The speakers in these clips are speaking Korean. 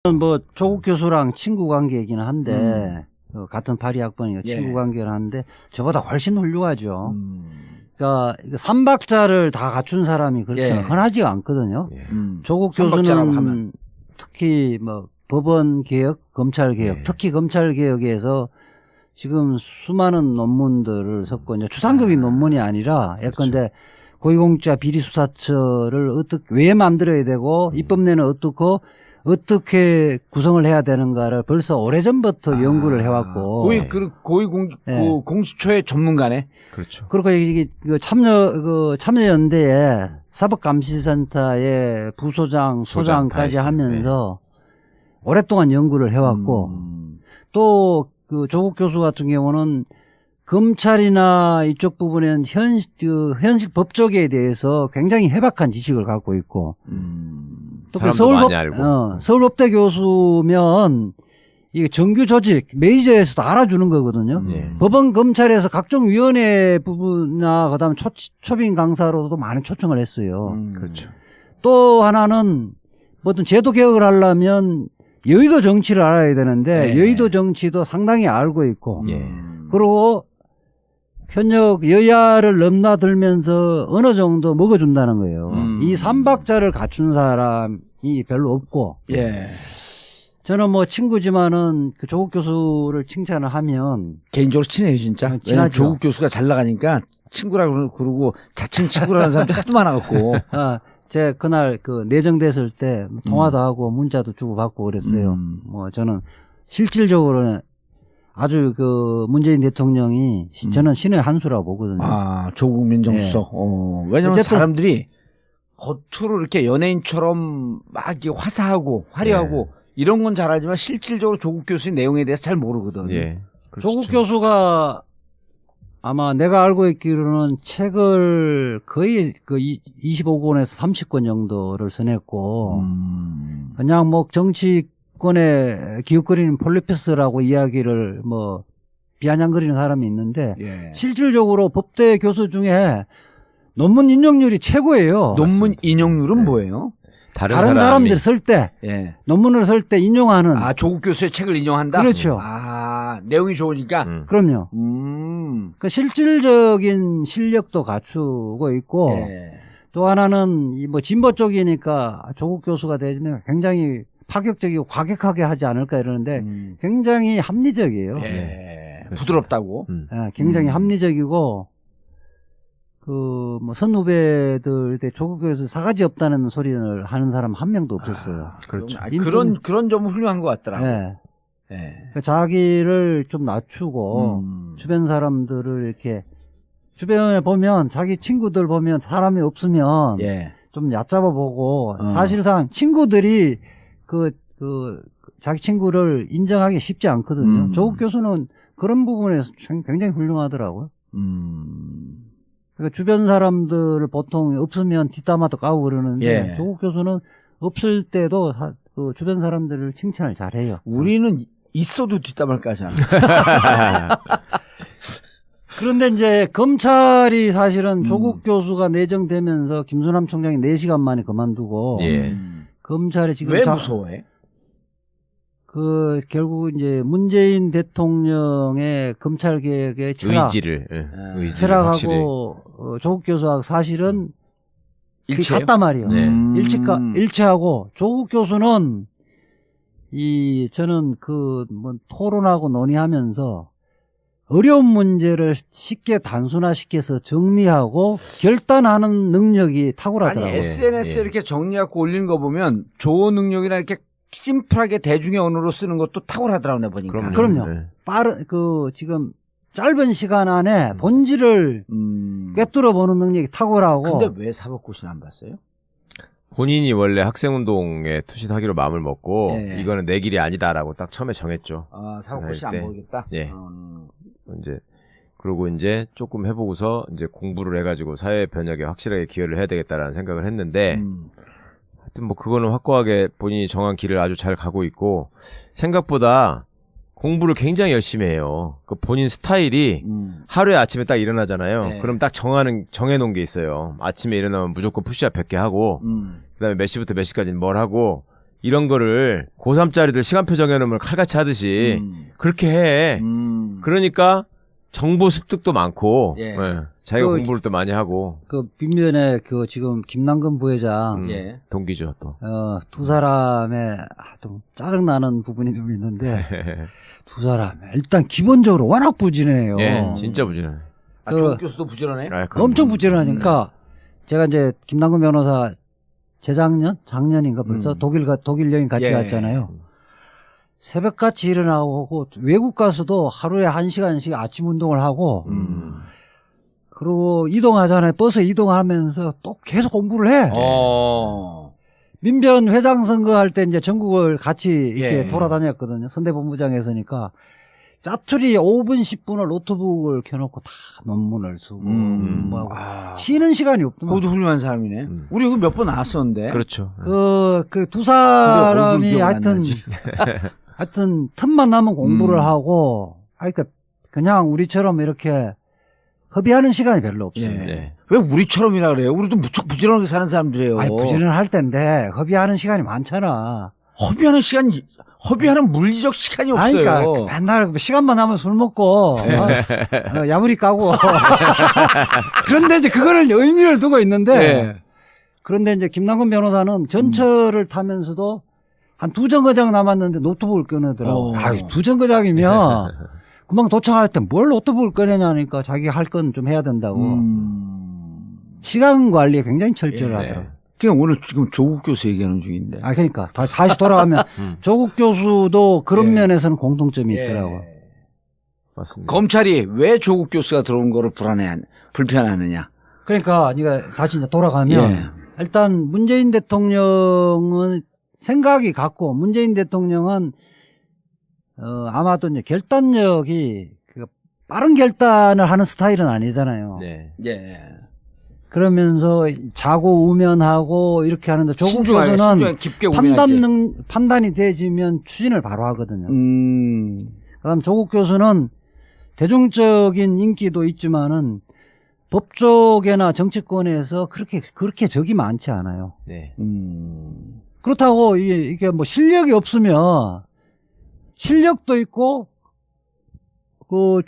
뭐 조국 교수랑 친구 관계이긴 한데 같은 파리학번이고 친구 관계를 하는데 저보다 훨씬 훌륭하죠. 그러니까 삼박자를 다 갖춘 사람이 그렇게 흔하지가 않거든요. 조국 교수는 특히 뭐 법원 개혁, 검찰 개혁, 특히 검찰 개혁에서 지금 수많은 논문들을 썼고 이제 추상적인 논문이 아니라 예컨대 고위공직자 비리수사처를 어떻게 왜 만들어야 되고 입법내는 어떻게 구성을 해야 되는가를 벌써 오래전부터 연구를 해왔고. 공수처의 전문가네. 그렇죠. 그리고 이게 참여연대에 사법감시센터의 부소장, 소장까지 하면서 오랫동안 연구를 해왔고 또 그 조국 교수 같은 경우는 검찰이나 이쪽 부분에는 현실 법조계에 대해서 굉장히 해박한 지식을 갖고 있고 또 그 서울법대 교수면 이게 정규 조직 메이저에서도 알아주는 거거든요. 법원 검찰에서 각종 위원회 부분이나 그다음에 초빙 강사로도 많이 초청을 했어요. 그렇죠. 또 하나는 뭐든 제도 개혁을 하려면 여의도 정치를 알아야 되는데 여의도 정치도 상당히 알고 있고 그리고 현역 여야를 넘나들면서 어느 정도 먹어준다는 거예요. 이 삼박자를 갖춘 사람이 별로 없고 저는 뭐 친구지만은 그 조국 교수를 칭찬을 하면 개인적으로 친해요 진짜. 친하죠. 조국 교수가 잘 나가니까 친구라고 그러고 자칭 친구라는 사람들이 하도 많아갖고. 제 그날 그 내정됐을 때 통화도 하고 문자도 주고 받고 그랬어요. 뭐 저는 실질적으로는 아주 그 문재인 대통령이 저는 신의 한 수라고 보거든요. 아, 조국 민정수석. 왜냐면 사람들이 겉으로 이렇게 연예인처럼 막 이렇게 화사하고 화려하고 이런 건 잘하지만 실질적으로 조국 교수의 내용에 대해서 잘 모르거든. 조국 교수가 아마 내가 알고 있기로는 책을 거의 그 25권에서 30권 정도를 써냈고 그냥 뭐 정치권에 기웃거리는 폴리페스라고 이야기를 뭐 비아냥거리는 사람이 있는데 실질적으로 법대 교수 중에 논문 인용률이 최고예요. 논문 인용률은 뭐예요? 다른 사람들이 쓸 때 논문을 쓸 때 인용하는. 아, 조국 교수의 책을 인용한다? 그렇죠. 아, 내용이 좋으니까? 그럼요. 그 실질적인 실력도 갖추고 있고 또 하나는 뭐 진보 쪽이니까 조국 교수가 되면 굉장히 파격적이고 과격하게 하지 않을까 이러는데 굉장히 합리적이에요. 부드럽다고? 굉장히 합리적이고 그 뭐 선후배들 때 조국 교수 사가지 없다는 소리를 하는 사람 한 명도 없었어요. 그렇죠. 그런 점은 훌륭한 것 같더라고요. 그러니까 자기를 좀 낮추고 주변 사람들을 이렇게 주변에 보면 자기 친구들 보면 사람이 없으면 좀 얕잡아 보고 사실상 친구들이 그 자기 친구를 인정하기 쉽지 않거든요. 조국 교수는 그런 부분에서 굉장히 훌륭하더라고요. 그러니까 주변 사람들을 보통 없으면 뒷담화도 까고 그러는데 조국 교수는 없을 때도 그 주변 사람들을 칭찬을 잘해요. 우리는 있어도 뒷담화를 까잖아. 그런데 이제 검찰이 사실은 조국 교수가 내정되면서 김수남 총장이 4시간 만에 그만두고 검찰이 지금 왜 무서워해? 그 결국 이제 문재인 대통령의 검찰 개혁의 철학하고 조국 교수하고 사실은 같단 말이에요. 일치하고 조국 교수는 저는 그 뭐 토론하고 논의하면서 어려운 문제를 쉽게 단순화시켜서 정리하고 결단하는 능력이 탁월하더라고요. 아니 SNS에 이렇게 정리하고 올리는 거 보면 좋은 능력이나 이렇게 심플하게 대중의 언어로 쓰는 것도 탁월하더라고요, 내가 보니까. 그럼요. 지금 짧은 시간 안에 본질을 꿰뚫어 보는 능력이 탁월하고. 근데 왜 사법고시는 안 봤어요? 본인이 원래 학생운동에 투신하기로 마음을 먹고 이거는 내 길이 아니다라고 딱 처음에 정했죠. 아, 사법고시 안 보겠다? 이제 그러고 이제 조금 해보고서 이제 공부를 해가지고 사회 변혁에 확실하게 기여를 해야 되겠다라는 생각을 했는데 하여튼 뭐 그거는 확고하게 본인이 정한 길을 아주 잘 가고 있고 생각보다 공부를 굉장히 열심히 해요. 그 본인 스타일이 하루에 아침에 딱 일어나잖아요. 그럼 딱 정해놓은 게 있어요. 아침에 일어나면 무조건 푸시업 100개 하고 그다음에 몇 시부터 몇 시까지는 뭘 하고 이런 거를 고3짜리들 시간표 정해놓으면 칼같이 하듯이 그렇게 해. 그러니까 정보 습득도 많고 예. 예. 자기가 그, 공부를 또 많이 하고 그 빈면에 그 지금 김남근 부회장 예. 동기죠 또. 두 사람의 좀 짜증나는 부분이 좀 있는데 두 사람 일단 기본적으로 워낙 부지런해요. 예, 진짜 부지런해. 아, 조국 교수도 부지런해? 아, 그럼. 엄청 부지런하니까 제가 이제 김남근 변호사 작년인가 벌써 독일 여행 같이 예. 갔잖아요. 새벽같이 일어나고 외국 가서도 하루에 1시간씩 아침 운동을 하고 그리고 이동하잖아요. 버스 이동하면서 또 계속 공부를 해. 민변 회장 선거할 때 이제 전국을 같이 이렇게 예. 돌아다녔거든요. 선대본부장에서니까 짜투리 5분 10분을 노트북을 켜놓고 다 논문을 쓰고 뭐 하고 쉬는 시간이 없더만. 그것도 훌륭한 사람이네. 우리 여기 몇 번 나왔었는데. 그렇죠. 그 두 사람이 기억 안 하여튼 나지. 하여튼 틈만 나면 공부를 하고 그러니까 그냥 우리처럼 이렇게 허비하는 시간이 별로 없어요. 예. 네. 왜 우리처럼이라 그래요? 우리도 무척 부지런하게 사는 사람들이에요. 아니 부지런할 텐데 허비하는 시간이 많잖아. 허비하는 물리적 시간이 아니, 없어요. 그러니까 맨날 시간만 나면 술 먹고 야무리 까고 그런데 이제 그거를 의미를 두고 있는데 예. 그런데 이제 김남근 변호사는 전철을 타면서도 한 2정거장 남았는데 노트북을 꺼내더라고. 아유 2정거장이면 금방 도착할 때 뭘 노트북을 꺼내냐니까 자기 할 건 좀 해야 된다고. 시간 관리에 굉장히 철저하더라고. 예. 그냥 오늘 지금 조국 교수 얘기하는 중인데. 아 그러니까 다시 돌아가면 조국 교수도 그런 예. 면에서는 공통점이 있더라고. 맞습니다. 검찰이 왜 조국 교수가 들어온 거를 불편하느냐. 그러니까 네가 다시 이제 돌아가면 예. 일단 문재인 대통령은 생각이 같고 문재인 대통령은 아마도 이제 결단력이 빠른 결단을 하는 스타일은 아니잖아요. 네. 예. 그러면서 자고 우면하고 이렇게 하는데 조국 신중하게 교수는 깊게 고민하지. 판단이 되지면 추진을 바로 하거든요. 그다음 조국 교수는 대중적인 인기도 있지만은 법조계나 정치권에서 그렇게 적이 많지 않아요. 네. 그렇다고 이게 뭐 실력이 없으면 실력도 있고 그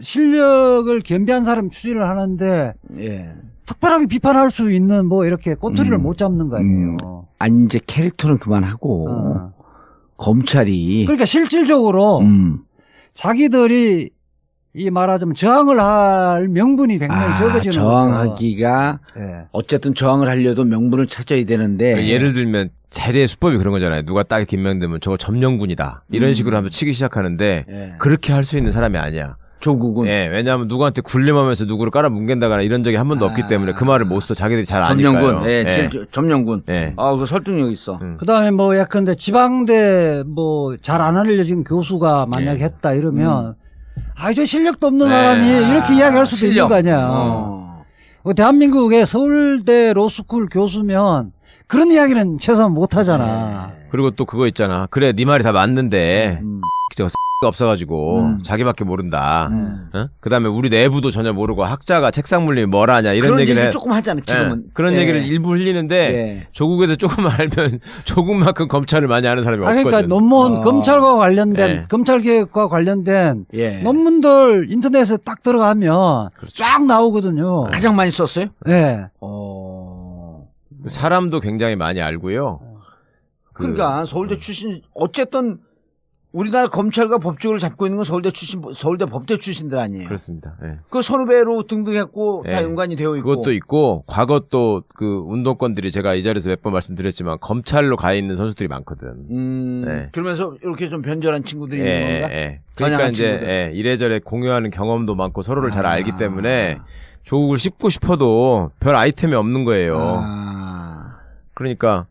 실력을 겸비한 사람이 추진을 하는데 예. 특별하게 비판할 수 있는 뭐 이렇게 꼬투리를 못 잡는 거 아니에요. 아니 이제 캐릭터는 그만하고 검찰이 그러니까 실질적으로 자기들이 이 말하자면 저항을 할 명분이 굉장히 적어지는 저항하기가 네. 어쨌든 저항을 하려도 명분을 찾아야 되는데 그러니까 예를 들면 자리의 수법이 그런 거잖아요. 누가 딱 김명되면 저거 점령군이다. 이런 식으로 하면 치기 시작하는데 예. 그렇게 할 수 있는 사람이 아니야. 조국은 예, 왜냐하면 누구한테 굴림하면서 누구를 깔아 뭉갠다거나 이런 적이 한 번도 없기 때문에 그 말을 못 써. 자기들이 잘 아니까요. 점령군, 점령군. 예. 그 설득력 있어. 그다음에 뭐 약간데 지방대 뭐 잘 안 알려진 교수가 만약에 했다 이러면 저 실력도 없는 사람이 이렇게 이야기할 수도 있는 거 아니야. 대한민국의 서울대 로스쿨 교수면 그런 이야기는 최소한 못 하잖아. 그리고 또 그거 있잖아. 그래, 네 말이 다 맞는데 저거 X가 없어가지고 자기밖에 모른다. 어? 그다음에 우리 내부도 전혀 모르고 학자가 책상 물림이 뭘 하냐 이런 그런 얘기를 얘기 조금 하잖아. 지금은 그런 얘기를 일부 흘리는데 조국에서 조금 알면 조국만큼 검찰을 많이 아는 사람이 없거든. 그러니까 논문 검찰과 관련된 검찰 개혁과 관련된 논문들 인터넷에 딱 들어가면 쫙 나오거든요. 가장 많이 썼어요? 네. 사람도 굉장히 많이 알고요. 그러니까 서울대 출신 어쨌든 우리나라 검찰과 법조를 잡고 있는 건 서울대 법대 출신들 아니에요. 그렇습니다. 예. 그 선후배로 등등했고 다 연관이 되어 있고. 그것도 있고 과거 또 그 운동권들이 제가 이 자리에서 몇 번 말씀드렸지만 검찰로 가 있는 선수들이 많거든. 그러면서 이렇게 좀 변절한 친구들이 있는 건가? 그러니까 이제 이래저래 공유하는 경험도 많고 서로를 잘 알기 때문에 조국을 씹고 싶어도 별 아이템이 없는 거예요. 그러니까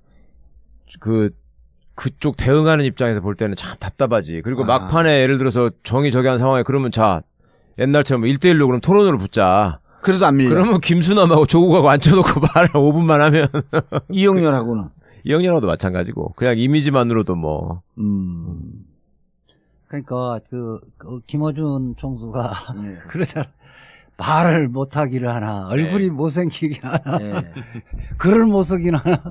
그쪽 대응하는 입장에서 볼 때는 참 답답하지. 그리고 막판에 예를 들어서 정의 저기 한 상황에 그러면 자 옛날처럼 1대1로 그럼 토론으로 붙자. 그래도 안 밀려. 그러면 김수남하고 조국하고 앉혀놓고 말을 5분만 하면 이영렬하고는 이영렬하고도 마찬가지고 그냥 이미지만으로도 뭐. 그러니까 그 김어준 총수가 그러잖아. 말을 못하기를 하나, 얼굴이 못생기긴 하나, 예. 글을 못 쓰긴 하나.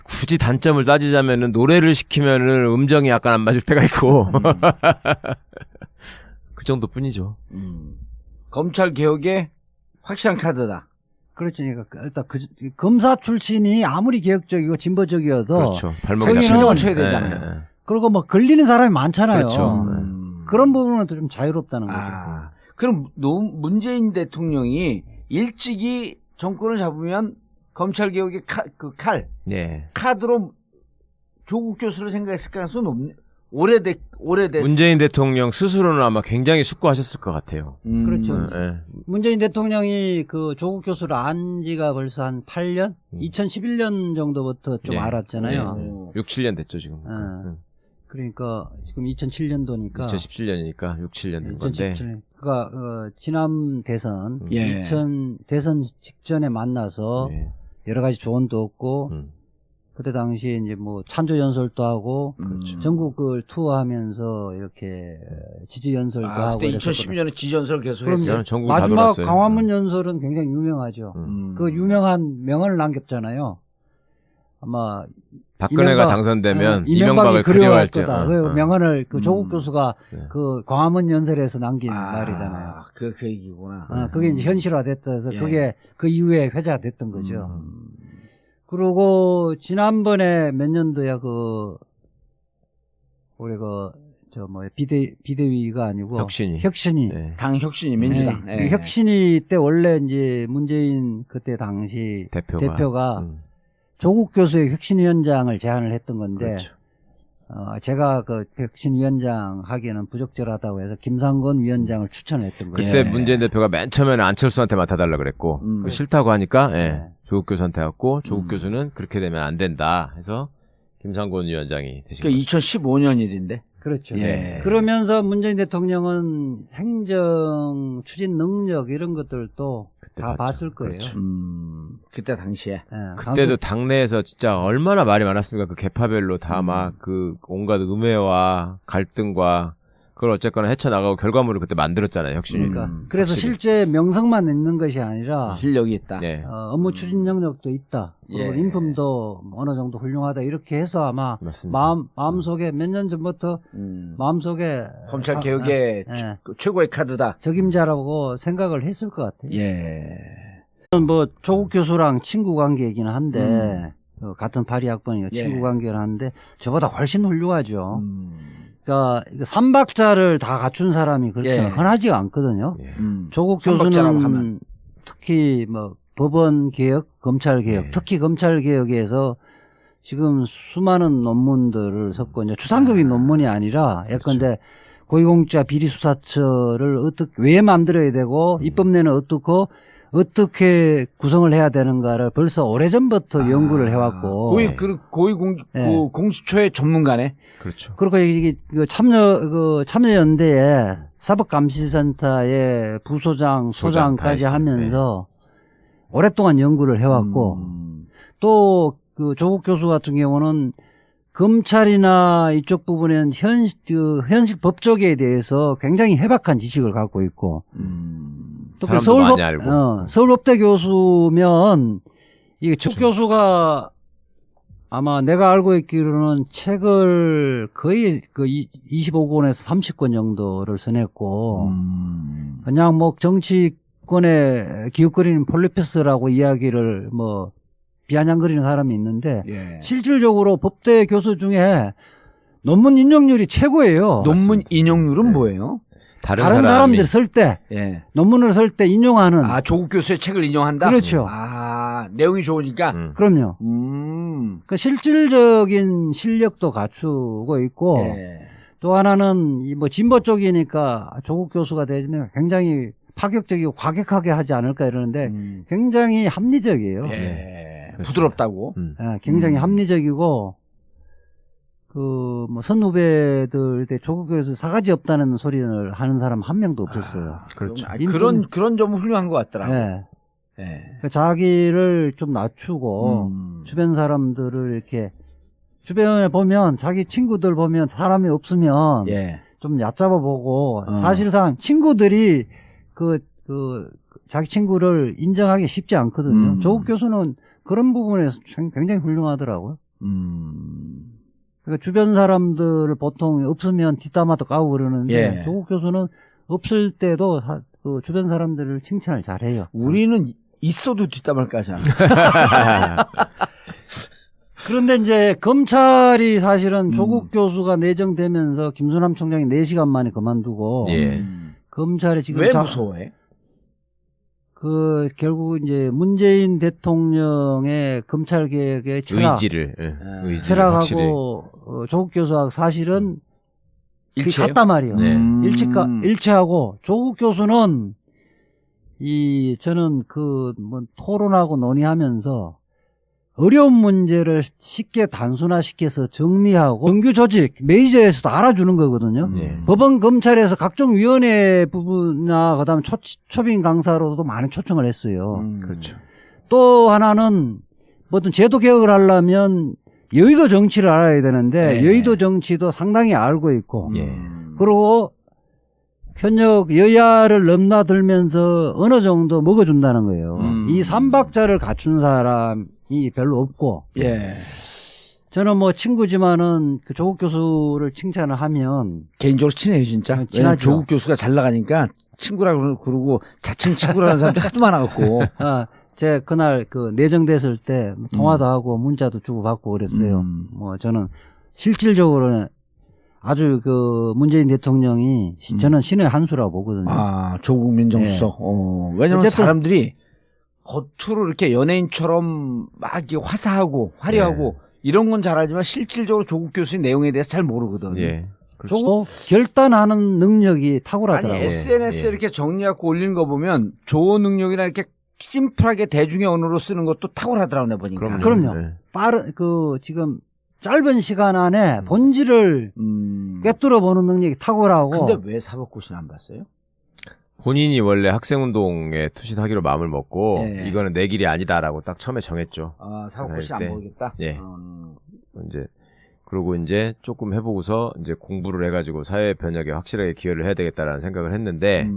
굳이 단점을 따지자면은 노래를 시키면은 음정이 약간 안 맞을 때가 있고 그 정도뿐이죠. 검찰 개혁의 확실한 카드다. 그렇죠. 그러니까 일단 검사 출신이 아무리 개혁적이고 진보적이어도 그렇죠. 발목이 저기는 신경을 쳐야 되잖아요. 예, 예. 그리고 뭐 걸리는 사람이 많잖아요. 그렇죠. 그런 부분은 좀 자유롭다는 거죠. 그럼 문재인 대통령이 일찍이 정권을 잡으면 검찰 개혁의 예. 카드로 조국 교수를 생각했을 가능성은 오래됐. 문재인 대통령 스스로는 아마 굉장히 숙고하셨을 것 같아요. 그렇죠. 예. 문재인 대통령이 그 조국 교수를 안 지가 벌써 한 8년? 2011년 정도부터 좀 예. 알았잖아요. 6, 7년 됐죠 지금. 그러니까 지금 2007년도니까 2017년이니까 6, 7년 된 건데. 2017년. 그러니까 지난 대선, 예. 대선 직전에 만나서 예. 여러 가지 조언도 얻고 그때 당시에 이제 뭐 찬조 연설도 하고 전국을 투어하면서 이렇게 지지 연설도 하고. 그때 2012년에 지지 연설 계속 그럼 했어요. 전국 다 마지막 돌았어요. 광화문 연설은 굉장히 유명하죠. 그 유명한 명언을 남겼잖아요. 아마 박근혜가 당선되면 이명박을 그리워할 그리워할지. 거다. 그 명언을 그 조국 교수가 네. 그 광화문 연설에서 남긴 말이잖아요. 그 얘기구나. 그게 이제 현실화됐어서 예. 그게 그 이후에 회자됐던 거죠. 그리고 지난번에 몇 년도야 우리 비대위가 아니고 혁신이. 네. 당 혁신이 민주당. 네. 그 혁신이 때 원래 이제 문재인 그때 당시 대표가 조국 교수의 혁신위원장을 제안을 했던 건데, 그렇죠. 제가 그 혁신위원장 하기에는 부적절하다고 해서 김상곤 위원장을 추천했던 거예요. 그때 문재인 대표가 맨 처음에는 안철수한테 맡아달라 그랬고 그 싫다고 하니까 조국 교수한테 왔고 조국 교수는 그렇게 되면 안 된다 해서 김상곤 위원장이 되신 거죠. 2015년 일인데. 그렇죠. 예. 그러면서 문재인 대통령은 행정 추진 능력 이런 것들도 다 봤죠. 봤을 거예요. 그렇죠. 그때 당시에. 그때도 당내에서 진짜 얼마나 말이 많았습니까? 그 계파별로 다 막 그 온갖 음해와 갈등과 그걸 어쨌거나 헤쳐나가고 결과물을 그때 만들었잖아요. 혁신이. 그래서 확실히. 실제 명성만 있는 것이 아니라 실력이 있다. 예. 업무 추진 능력도 있다. 그리고 예. 인품도 어느 정도 훌륭하다. 이렇게 해서 아마 맞습니다. 마음속에 몇 년 전부터 마음속에 검찰 개혁의 최고의 카드다. 적임자라고 생각을 했을 것 같아요. 예. 뭐 조국 교수랑 친구 관계이긴 한데 같은 파리 학번이고 친구 관계를 하는데 저보다 훨씬 훌륭하죠. 그러니까 삼박자를 다 갖춘 사람이 그렇게 흔하지가 않거든요. 조국 교수는 특히 뭐 법원 개혁, 검찰 개혁, 특히 검찰 개혁에서 지금 수많은 논문들을 썼고 이제 추상적인 논문이 아니라 예컨대 고위공직자 비리수사처를 왜 만들어야 되고 입법내는 어떻게 구성을 해야 되는가를 벌써 오래전부터 연구를 해왔고. 공수처의 전문가네. 그렇죠. 그리고 이게 참여연대에 사법감시센터의 부소장, 소장까지 하면서 오랫동안 연구를 해왔고 또 그 조국 교수 같은 경우는 검찰이나 이쪽 부분에는 현실 법조계에 대해서 굉장히 해박한 지식을 갖고 있고 또 그 서울법대 교수면 이게 조 교수가 아마 내가 알고 있기로는 책을 거의 그 25권에서 30권 정도를 써냈고 그냥 뭐 정치권에 기웃거리는 폴리페스라고 이야기를 뭐 비아냥거리는 사람이 있는데 실질적으로 법대 교수 중에 논문 인용률이 최고예요. 논문 인용률은 뭐예요? 다른 사람들이 쓸 때 논문을 쓸 때 인용하는. 조국 교수의 책을 인용한다? 그렇죠. 내용이 좋으니까? 그럼요. 그 실질적인 실력도 갖추고 있고 또 하나는 뭐 진보 쪽이니까 조국 교수가 되면 굉장히 파격적이고 과격하게 하지 않을까 이러는데 굉장히 합리적이에요. 부드럽다고. 굉장히 합리적이고 뭐 선후배들 때 조국 교수 사가지 없다는 소리를 하는 사람 한 명도 없었어요. 그렇죠. 그런 점은 훌륭한 것 같더라고요. 그러니까 자기를 좀 낮추고 주변 사람들을 이렇게 주변에 보면 자기 친구들 보면 사람이 없으면 좀 얕잡아 보고 사실상 친구들이 자기 친구를 인정하기 쉽지 않거든요. 조국 교수는 그런 부분에서 굉장히 훌륭하더라고요. 그러니까 주변 사람들을 보통 없으면 뒷담화도 까고 그러는데 예. 조국 교수는 없을 때도 그 주변 사람들을 칭찬을 잘해요. 우리는 있어도 뒷담화를 까잖아. 그런데 이제 검찰이 사실은 조국 교수가 내정되면서 김수남 총장이 4시간 만에 그만두고 예. 검찰이 지금 왜 무서워해? 그 결국 이제 문재인 대통령의 검찰 개혁의 의지를 확실히. 철학하고 조국 교수하고 사실은 일체요? 같단 말이에요. 네. 일치하고 조국 교수는 저는 뭐 토론하고 논의하면서 어려운 문제를 쉽게 단순화시켜서 정리하고 정규 조직 메이저에서도 알아주는 거거든요. 법원 검찰에서 각종 위원회 부분이나 그다음에 초빙 강사로도 많은 초청을 했어요. 그렇죠. 또 하나는 어떤 제도 개혁을 하려면 여의도 정치를 알아야 되는데 여의도 정치도 상당히 알고 있고 그리고 현역 여야를 넘나들면서 어느 정도 먹어준다는 거예요. 이 삼박자를 갖춘 사람이 별로 없고 저는 뭐 친구지만은 그 조국 교수를 칭찬을 하면 개인적으로 친해요 진짜. 왜냐면 조국 교수가 잘 나가니까 친구라고 그러고 자칭 친구라는 사람들이 하도 많아갖고. 제가 그날 그 내정됐을 때 통화도 하고 문자도 주고 받고 그랬어요. 뭐 저는 실질적으로는 아주 그 문재인 대통령이 저는 신의 한 수라고 보거든요. 아, 조국 민정수석. 왜냐면 어쨌든 사람들이 겉으로 이렇게 연예인처럼 막 이렇게 화사하고 화려하고 이런 건 잘하지만 실질적으로 조국 교수의 내용에 대해서 잘 모르거든. 예. 조국 결단하는 능력이 탁월하더라고요. 아니 SNS에 이렇게 정리하고 올리는 거 보면 좋은 능력이나 이렇게 심플하게 대중의 언어로 쓰는 것도 탁월하더라고 내가 보니까. 그럼요. 지금 짧은 시간 안에 본질을 꿰뚫어 보는 능력이 탁월하고. 근데 왜 사법고시는 안 봤어요? 본인이 원래 학생운동에 투신하기로 마음을 먹고 이거는 내 길이 아니다라고 딱 처음에 정했죠. 아, 사법고시 안 보겠다. 예. 이제 그러고 이제 조금 해보고서 이제 공부를 해가지고 사회 변혁에 확실하게 기여를 해야 되겠다라는 생각을 했는데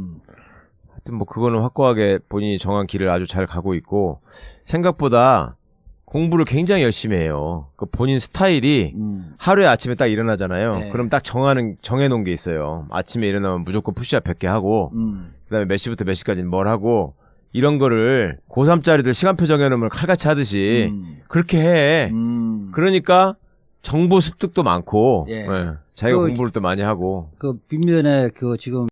하여튼 뭐 그거는 확고하게 본인이 정한 길을 아주 잘 가고 있고 생각보다 공부를 굉장히 열심히 해요. 그 본인 스타일이 하루에 아침에 딱 일어나잖아요. 그럼 딱 정해놓은 게 있어요. 아침에 일어나면 무조건 푸시업 100개 하고 그다음에 몇 시부터 몇 시까지는 뭘 하고 이런 거를 고3짜리들 시간표 정해놓으면 칼같이 하듯이 그렇게 해. 그러니까 정보 습득도 많고 자기가 공부를 또 많이 하고 그 빈면에 그 지금